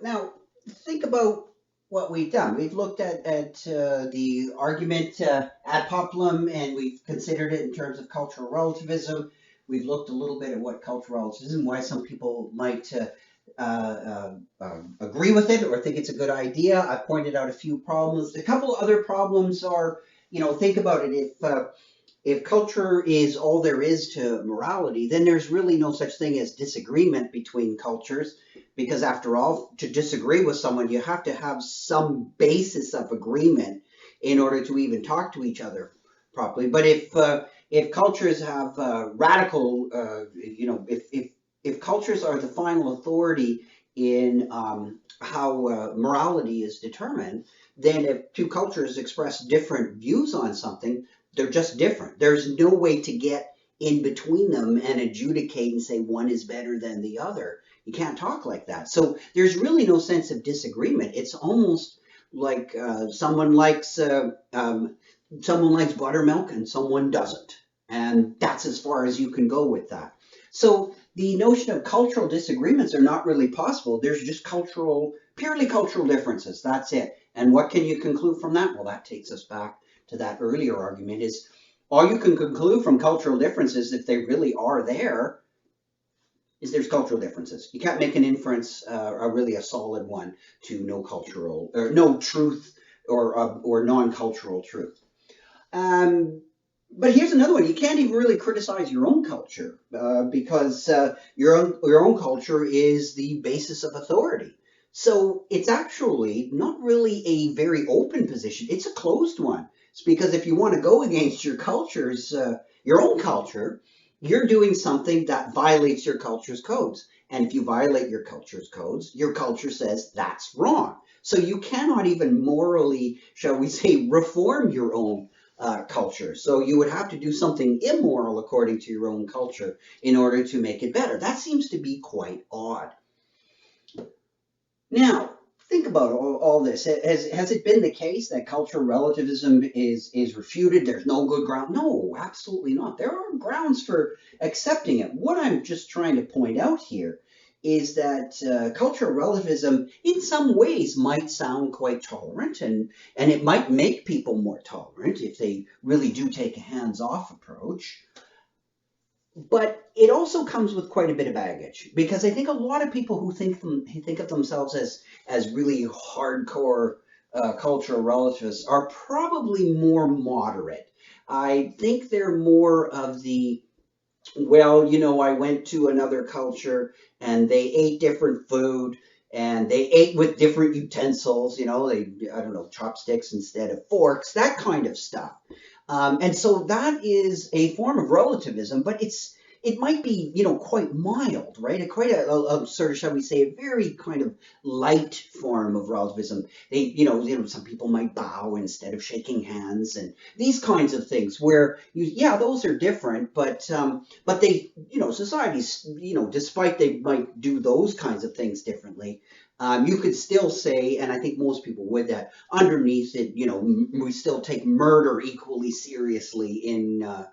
Now, think about what we've done. We've looked at the argument ad populum, and we've considered it in terms of cultural relativism. We've looked a little bit at what cultural relativism, why some people might agree with it or think it's a good idea. I pointed out a few problems. A couple other problems are, think about it. If culture is all there is to morality, then there's really no such thing as disagreement between cultures, because after all, to disagree with someone, you have to have some basis of agreement in order to even talk to each other properly. But if cultures have radical, if cultures are the final authority in how morality is determined, then if two cultures express different views on something, they're just different. There's no way to get in between them and adjudicate and say one is better than the other. You can't talk like that. So there's really no sense of disagreement. It's almost like someone likes buttermilk and someone doesn't, and that's as far as you can go with that. So the notion of cultural disagreements are not really possible. There's just purely cultural differences. That's it. And what can you conclude from that? Well, that takes us back to that earlier argument, is all you can conclude from cultural differences, if they really are there, is there's cultural differences. You can't make an inference, really a solid one, to no cultural or no truth or non-cultural truth. Um, but here's another one. You can't even really criticize your own culture because your own culture is the basis of authority. So it's actually not really a very open position. It's a closed one. It's because if you want to go against your own culture, you're doing something that violates your culture's codes. And if you violate your culture's codes, your culture says that's wrong. So you cannot even morally, shall we say, reform your own culture. So you would have to do something immoral according to your own culture in order to make it better. That seems to be quite odd. Now, think about all this. Has it been the case that cultural relativism is refuted? There's no good ground? No, absolutely not. There are grounds for accepting it. What I'm just trying to point out here is that cultural relativism, in some ways, might sound quite tolerant, and it might make people more tolerant if they really do take a hands-off approach. But it also comes with quite a bit of baggage, because I think a lot of people who think of themselves as really hardcore cultural relativists are probably more moderate. I think they're more of the, well, I went to another culture and they ate different food and they ate with different utensils, I don't know, chopsticks instead of forks, that kind of stuff. And so that is a form of relativism, but it might be, quite mild, right? Quite a sort of, shall we say, a very kind of light form of relativism. Some people might bow instead of shaking hands, and these kinds of things where yeah, those are different, but they, societies, despite they might do those kinds of things differently, you could still say, and I think most people would, that underneath it, we still take murder equally seriously in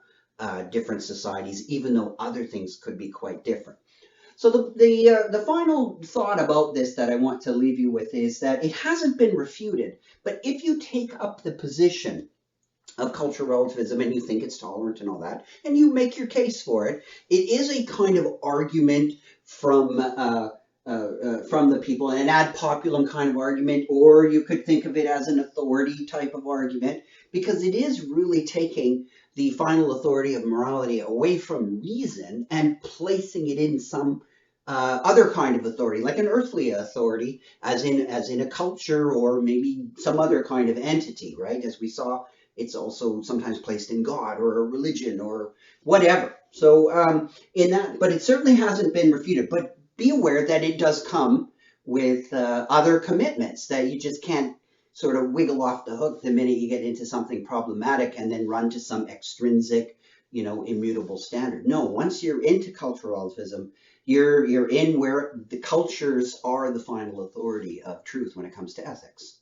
different societies, even though other things could be quite different. So the final thought about this that I want to leave you with is that it hasn't been refuted, but if you take up the position of cultural relativism and you think it's tolerant and all that, and you make your case for it, it is a kind of argument from the people, an ad populum kind of argument, or you could think of it as an authority type of argument, because it is really taking the final authority of morality away from reason and placing it in some other kind of authority, like an earthly authority, as in a culture or maybe some other kind of entity, right? As we saw, it's also sometimes placed in God or a religion or whatever. So in that, but it certainly hasn't been refuted. But be aware that it does come with other commitments that you just can't sort of wiggle off the hook the minute you get into something problematic and then run to some extrinsic, immutable standard. No, once you're into cultural relativism, you're in where the cultures are the final authority of truth when it comes to ethics.